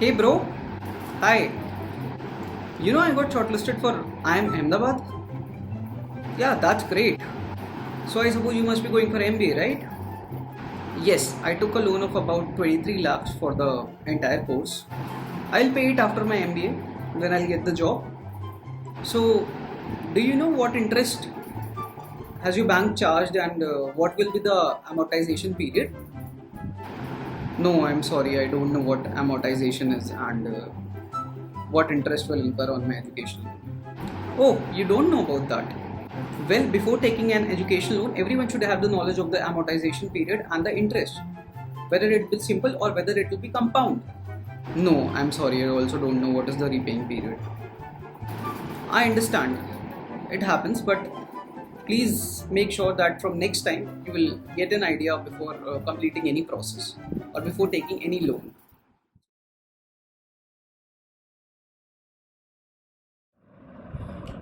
Hey bro, hi. I got shortlisted for IIM Ahmedabad. Yeah, that's great. So I suppose you must be going for MBA, right? Yes, I took a loan of about 23 lakhs for the entire course. I'll pay it after my MBA when I'll get the job. So, do you know what interest has your bank charged and what will be the amortization period? No, I'm sorry, I don't know what amortization is and what interest will incur on my education. Oh, you don't know about that. Well, before taking an education loan, everyone should have the knowledge of the amortization period and the interest, whether it will be simple or whether it will be compound. No, I'm sorry, I also don't know what is the repaying period. I understand it happens, but please make sure that from next time you will get an idea before completing any process or before taking any loan.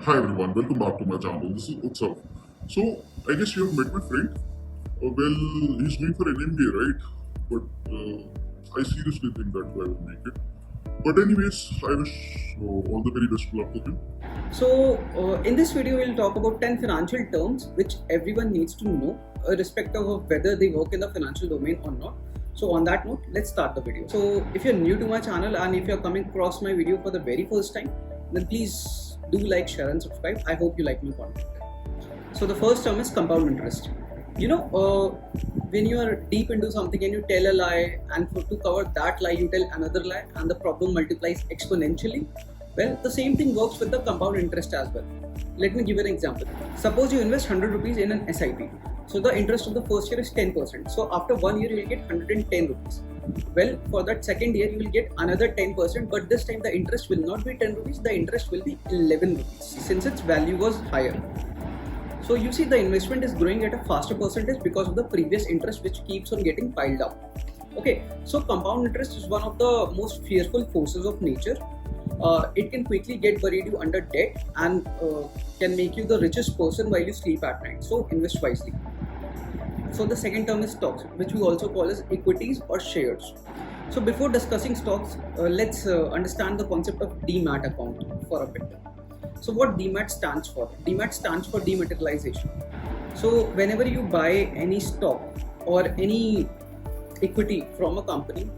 Hi everyone, welcome back to my channel. This is Utsav. So, I guess you have met my friend. Well, he's going for an MBA, right? But I seriously think that guy will make it. But anyways, I wish all the very best of luck to him. So, in this video, we'll talk about 10 financial terms which everyone needs to know, irrespective of whether they work in the financial domain or not. So, on that note, let's start the video. So, if you're new to my channel and if you're coming across my video for the very first time, then please do like, share, and subscribe. I hope you like my content. So, the first term is compound interest. When you are deep into something and you tell a lie, and to cover that lie, you tell another lie, and the problem multiplies exponentially. Well, the same thing works with the compound interest as well. Let me give you an example. Suppose you invest 100 rupees in an SIP. So the interest of the first year is 10%. So after 1 year, you will get 110 rupees. Well, for that second year, you will get another 10%, but this time the interest will not be 10 rupees, the interest will be 11 rupees since its value was higher. So you see the investment is growing at a faster percentage because of the previous interest which keeps on getting piled up. Okay, so compound interest is one of the most fearful forces of nature. It can quickly get buried you under debt and can make you the richest person while you sleep at night. So invest wisely. So the second term is stocks, which we also call as equities or shares. So before discussing stocks, let's understand the concept of demat account for a bit. So what demat stands for? Demat stands for dematerialization. So whenever you buy any stock or any equity from a company,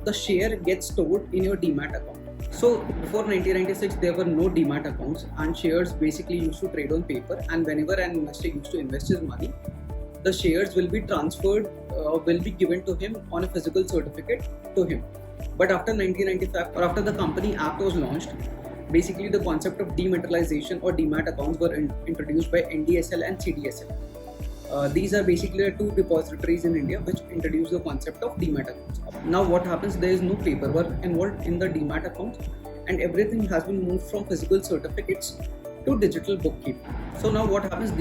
the share gets stored in your demat account. So before 1996, there were no demat accounts and shares basically used to trade on paper. And whenever an investor used to invest his money, the shares will be transferred, will be given to him on a physical certificate to him. But after 1995, or after the Company Act was launched, basically the concept of dematerialization or demat accounts were introduced by NDSL and CDSL. These are basically the two depositories in India which introduce the concept of demat accounts. Now what happens, there is no paperwork involved in the demat accounts and everything has been moved from physical certificates to digital bookkeeping. So now what happens,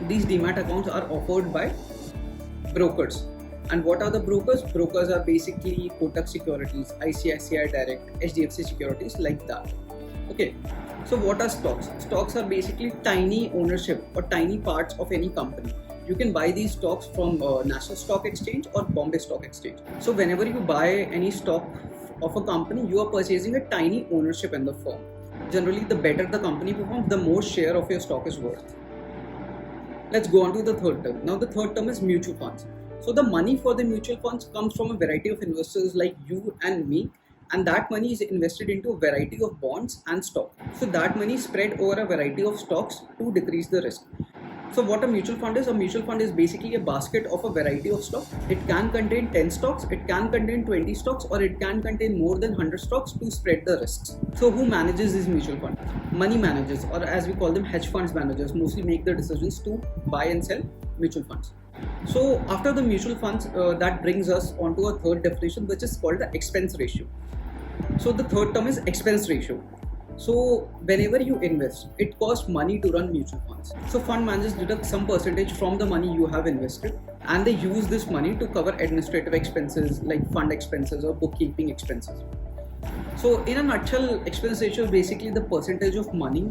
these demat accounts are offered by brokers. And what are the brokers? Brokers are basically Kotak Securities, ICICI Direct, HDFC Securities, like that. Okay, so what are stocks? Stocks are basically tiny ownership or tiny parts of any company. You can buy these stocks from National Stock Exchange or Bombay Stock Exchange. So whenever you buy any stock of a company, you are purchasing a tiny ownership in the firm. Generally, the better the company performs, the more share of your stock is worth. Let's go on to the third term. Now the third term is mutual funds. So the money for the mutual funds comes from a variety of investors like you and me, and that money is invested into a variety of bonds and stocks. So that money is spread over a variety of stocks to decrease the risk. So what a mutual fund is? A mutual fund is basically a basket of a variety of stocks. It can contain 10 stocks, it can contain 20 stocks, or it can contain more than 100 stocks to spread the risks. So who manages this mutual fund? Money managers, or as we call them, hedge funds managers, mostly make the decisions to buy and sell mutual funds. So after the mutual funds, that brings us on to a third definition, which is called the expense ratio. So the third term is expense ratio. So whenever you invest, it costs money to run mutual funds. So fund managers deduct some percentage from the money you have invested and they use this money to cover administrative expenses like fund expenses or bookkeeping expenses. So in a nutshell, expense ratio is basically the percentage of money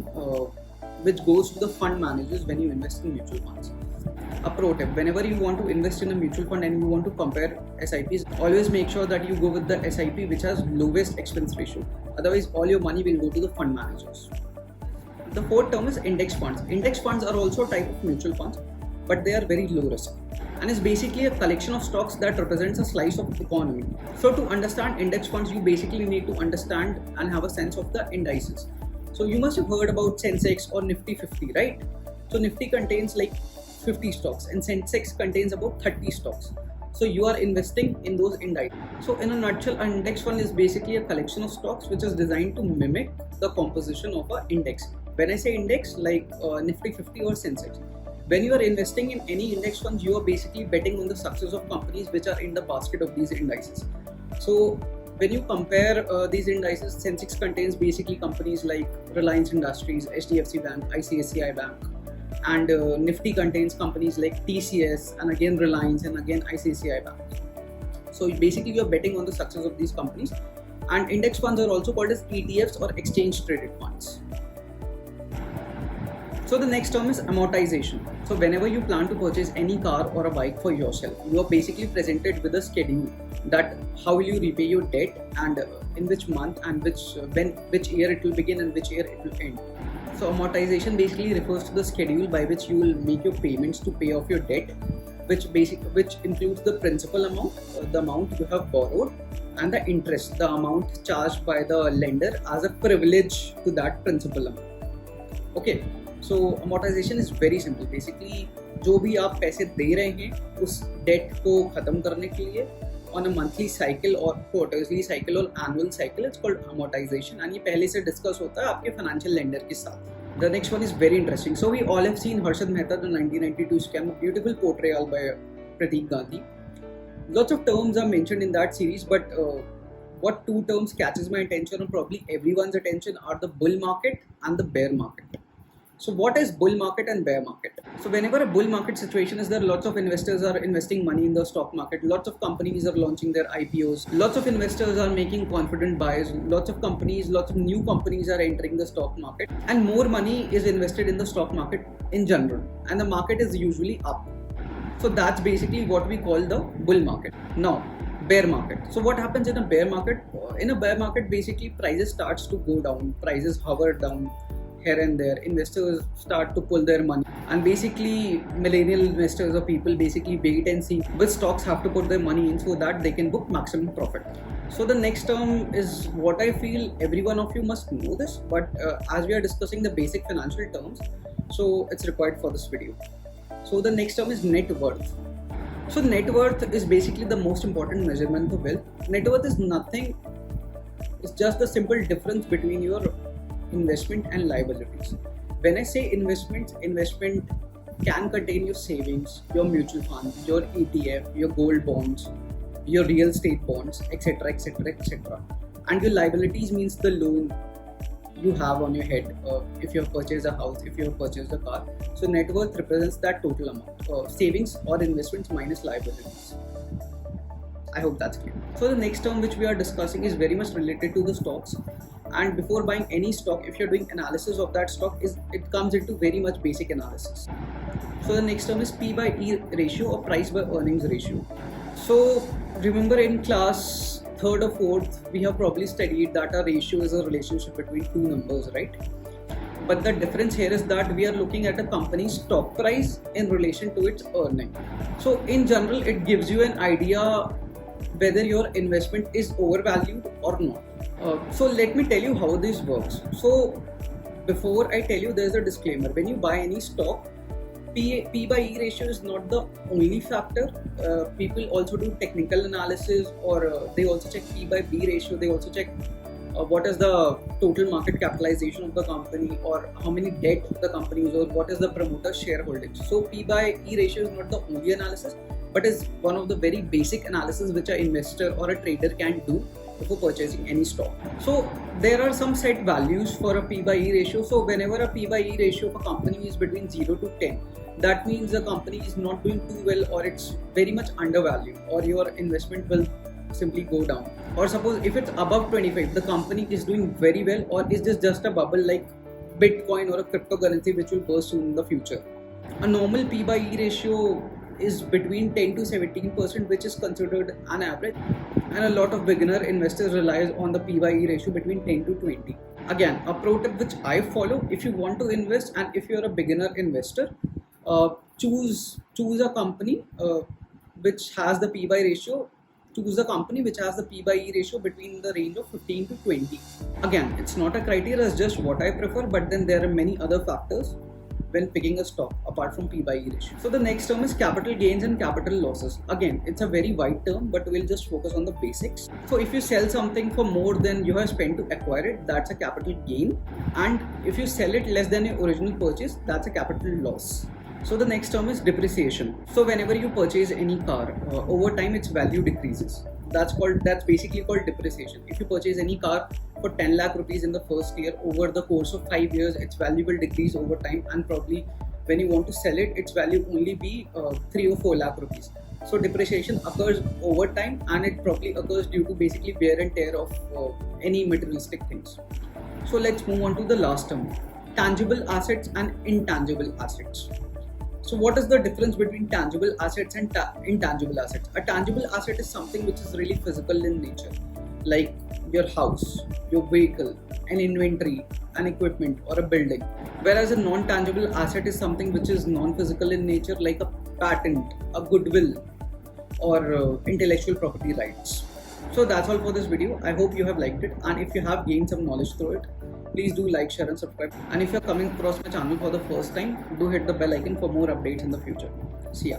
which goes to the fund managers when you invest in mutual funds. a pro tip, whenever you want to invest in a mutual fund and you want to compare SIPs, always make sure that you go with the SIP which has lowest expense ratio. Otherwise, all your money will go to the fund managers. The fourth term is index funds. Index funds are also a type of mutual funds, but they are very low risk, and is basically a collection of stocks that represents a slice of the economy. So to understand index funds, you basically need to understand and have a sense of the indices. So you must have heard about Sensex or Nifty 50, right? So Nifty contains like 50 stocks and Sensex contains about 30 stocks. So you are investing in those indices. So in a nutshell, an index fund is basically a collection of stocks which is designed to mimic the composition of an index. When I say index, like Nifty 50 or Sensex, when you are investing in any index funds, you are basically betting on the success of companies which are in the basket of these indices. So when you compare these indices, Sensex contains basically companies like Reliance Industries, HDFC Bank, ICICI Bank, and Nifty contains companies like TCS and again Reliance and again ICICI Bank. So basically you're betting on the success of these companies. And index funds are also called as ETFs or exchange traded funds. So the next term is amortization. So whenever you plan to purchase any car or a bike for yourself, you are basically presented with a schedule that how will you repay your debt and in which month and which year it will begin and which year it will end. So amortization basically refers to the schedule by which you will make your payments to pay off your debt, which includes the principal amount, the amount you have borrowed, and the interest, the amount charged by the lender as a privilege to that principal amount. Okay. So amortization is very simple. Basically, जो भी आप पैसे दे रहे हैं उस date को खत्म करने के लिए on a monthly cycle or quarterly cycle or annual cycle, it's called amortization. And ये पहले से discuss होता है आपके financial lender के साथ. The next one is very interesting. So we all have seen Harshad Mehta, the 1992 scam, a beautiful portrayal by Pradeep Gandhi. Lots of terms are mentioned in that series, but what two terms catches my attention and probably everyone's attention are the bull market and the bear market. So what is bull market and bear market? So whenever a bull market situation is there, lots of investors are investing money in the stock market. Lots of companies are launching their IPOs. Lots of investors are making confident buys. Lots of new companies are entering the stock market. And more money is invested in the stock market in general. And the market is usually up. So that's basically what we call the bull market. Now, bear market. So what happens in a bear market? In a bear market, basically prices starts to go down. Prices hover down here and there. Investors start to pull their money, and basically millennial investors or people basically wait and see which stocks have to put their money in so that they can book maximum profit. So the next term is what I feel every one of you must know this, but as we are discussing the basic financial terms, so it's required for this video. So the next term is net worth. So net worth is basically the most important measurement of wealth. Net worth is nothing, it's just the simple difference between your investment and liabilities. When I say investment can contain your savings, your mutual funds, your ETF, your gold bonds, your real estate bonds, etc, etc, etc. And your liabilities means the loan you have on your head, if you have purchased a house, if you have purchased a car. So net worth represents that total amount, savings or investments minus liabilities. I hope that's clear. So the next term which we are discussing is very much related to the stocks. And before buying any stock, if you're doing analysis of that stock, it comes into very much basic analysis. So the next term is P by E ratio or price by earnings ratio. So remember in class 3rd or 4th, we have probably studied that a ratio is a relationship between two numbers, right? But the difference here is that we are looking at a company's stock price in relation to its earning. So in general, it gives you an idea whether your investment is overvalued or not. So let me tell you how this works. So before I tell you, there's a disclaimer. When you buy any stock, P by E ratio is not the only factor. People also do technical analysis, or they also check P by B ratio. They also check what is the total market capitalization of the company, or how many debt the company is, or what is the promoter shareholding. So P by E ratio is not the only analysis, but is one of the very basic analysis which an investor or a trader can do before purchasing any stock. So there are some set values for a P by E ratio. So whenever a P by E ratio of a company is between 0 to 10, that means the company is not doing too well, or it's very much undervalued, or your investment will simply go down. Or suppose if it's above 25, the company is doing very well, or is this just a bubble like Bitcoin or a cryptocurrency which will burst soon in the future. A normal P by E ratio is between 10 to 17%, which is considered an average, and a lot of beginner investors relies on the P by E ratio between 10 to 20. Again, a pro tip which I follow: if you want to invest and if you're a beginner investor, choose a company which has the P by ratio. Choose a company which has the P by E ratio between the range of 15 to 20. Again, it's not a criteria, it's just what I prefer, but then there are many other factors when picking a stock apart from P by E ratio. So the next term is capital gains and capital losses. Again, it's a very wide term, but we'll just focus on the basics. So if you sell something for more than you have spent to acquire it, that's a capital gain. And if you sell it less than your original purchase, that's a capital loss. So the next term is depreciation. So whenever you purchase any car, over time its value decreases. That's basically called depreciation. If you purchase any car for 10 lakh rupees in the first year, over the course of 5 years, its value will decrease over time, and probably when you want to sell it, its value only be 3 or 4 lakh rupees. So depreciation occurs over time, and it probably occurs due to basically wear and tear of any materialistic things. So let's move on to the last term: tangible assets and intangible assets. So what is the difference between tangible assets and intangible assets? A tangible asset is something which is really physical in nature, like your house, your vehicle, an inventory, an equipment, or a building. Whereas a non-tangible asset is something which is non-physical in nature, like a patent, a goodwill, or intellectual property rights. So that's all for this video. I hope you have liked it, and if you have gained some knowledge through it, please do like, share and subscribe. And if you're coming across my channel for the first time, do hit the bell icon for more updates in the future. See ya.